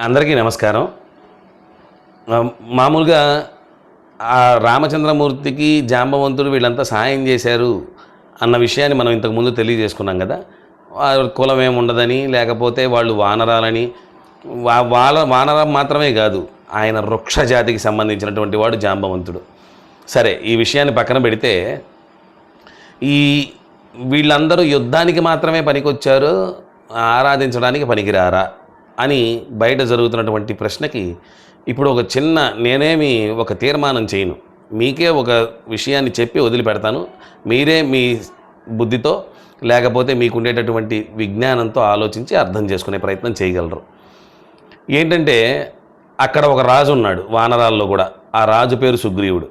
అందరికీ నమస్కారం. మామూలుగా ఆ రామచంద్రమూర్తికి జాంబవంతుడు వీళ్ళంతా సహాయం చేశారు అన్న విషయాన్ని మనం ఇంతకుముందు తెలియజేసుకున్నాం కదా. కులం ఏముండదని, లేకపోతే వాళ్ళు వానరాలని. వానరం మాత్రమే కాదు, ఆయన వృక్ష జాతికి సంబంధించినటువంటి వాడు జాంబవంతుడు. సరే, ఈ విషయాన్ని పక్కన పెడితే ఈ వీళ్ళందరూ యుద్ధానికి మాత్రమే పనికొచ్చారు, ఆరాధించడానికి పనికిరారా అని బయట జరుగుతున్నటువంటి ప్రశ్నకి ఇప్పుడు నేనేమి ఒక తీర్మానం చేయను, మీకే ఒక విషయాన్ని చెప్పి వదిలిపెడతాను. మీరే మీ బుద్ధితో లేకపోతే మీకుండేటటువంటి విజ్ఞానంతో ఆలోచించి అర్థం చేసుకునే ప్రయత్నం చేయగలరు. ఏంటంటే, అక్కడ ఒక రాజు ఉన్నాడు వానరాల్లో కూడా. ఆ రాజు పేరు సుగ్రీవుడు.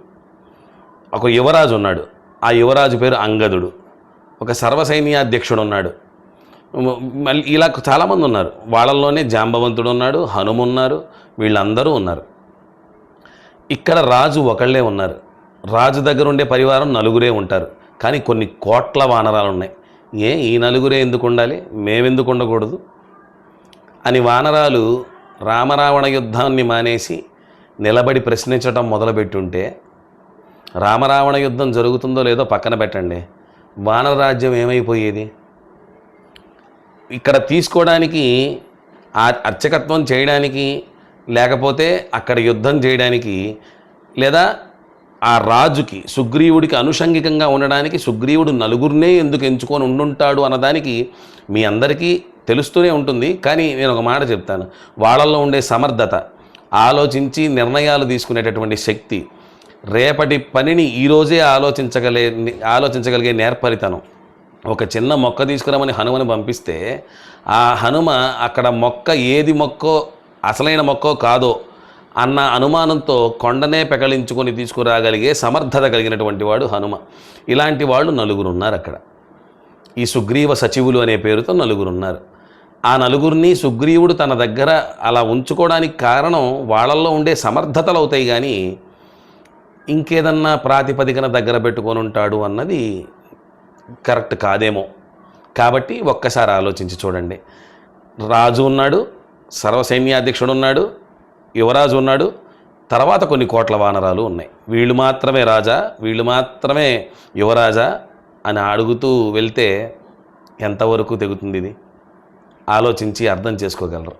ఒక యువరాజు ఉన్నాడు, ఆ యువరాజు పేరు అంగదుడు. ఒక సర్వసైన్యాధ్యక్షుడు ఉన్నాడు. మళ్ళీ ఇలా చాలామంది ఉన్నారు. వాళ్ళల్లోనే జాంబవంతుడు ఉన్నాడు, హనుమ ఉన్నారు, వీళ్ళందరూ ఉన్నారు. ఇక్కడ రాజు ఒకళ్ళే ఉన్నారు. రాజు దగ్గర ఉండే పరివారం నలుగురే ఉంటారు, కానీ కొన్ని కోట్ల వానరాలు ఉన్నాయి. ఈ నలుగురే ఎందుకు ఉండాలి, మేమెందుకు ఉండకూడదు అని వానరాలు రామరావణ యుద్ధాన్ని మానేసి నిలబడి ప్రశ్నించడం మొదలుపెట్టుంటే, రామరావణ యుద్ధం జరుగుతుందో లేదో పక్కన పెట్టండి, వానర రాజ్యం ఏమైపోయేది? ఇక్కడ తీసుకోవడానికి, అర్చకత్వం చేయడానికి, లేకపోతే అక్కడ యుద్ధం చేయడానికి, లేదా ఆ రాజుకి సుగ్రీవుడికి అనుషంగికంగా ఉండడానికి సుగ్రీవుడు నలుగురినే ఎందుకు ఎంచుకొని ఉండుంటాడు అన్నదానికి మీ అందరికీ తెలుస్తూనే ఉంటుంది. కానీ నేను ఒక మాట చెప్తాను, వాళ్ళల్లో ఉండే సమర్థత, ఆలోచించి నిర్ణయాలు తీసుకునేటటువంటి శక్తి, రేపటి పనిని ఈరోజే ఆలోచించగలిగే నేర్పరితనం. ఒక చిన్న మొక్క తీసుకురామని హనుమని పంపిస్తే ఆ హనుమ అక్కడ ఏది మొక్కో, అసలైన మొక్కో కాదో అన్న అనుమానంతో కొండనే పెకలించుకొని తీసుకురాగలిగే సమర్థత కలిగినటువంటి వాడు హనుమ. ఇలాంటి వాళ్ళు నలుగురు ఉన్నారు అక్కడ. ఈ సుగ్రీవ సచివులు అనే పేరుతో నలుగురు ఉన్నారు. ఆ నలుగురిని సుగ్రీవుడు తన దగ్గర అలా ఉంచుకోవడానికి కారణం వాళ్ళల్లో ఉండే సమర్థతలు అవుతాయి, కానీ ఇంకేదన్నా ప్రాతిపదికన దగ్గర పెట్టుకొని ఉంటాడు అన్నది కరెక్ట్ కాదేమో. కాబట్టి ఒక్కసారి ఆలోచించి చూడండి. రాజు ఉన్నాడు, సర్వసైన్యాధ్యక్షుడు ఉన్నాడు, యువరాజు ఉన్నాడు, తర్వాత కొన్ని కోట్ల వానరాలు ఉన్నాయి. వీళ్ళు మాత్రమే రాజా, వీళ్ళు మాత్రమే యువరాజా అని అడుగుతూ వెళ్తే ఎంతవరకు తెగుతుంది? ఇది ఆలోచించి అర్థం చేసుకోగలరు.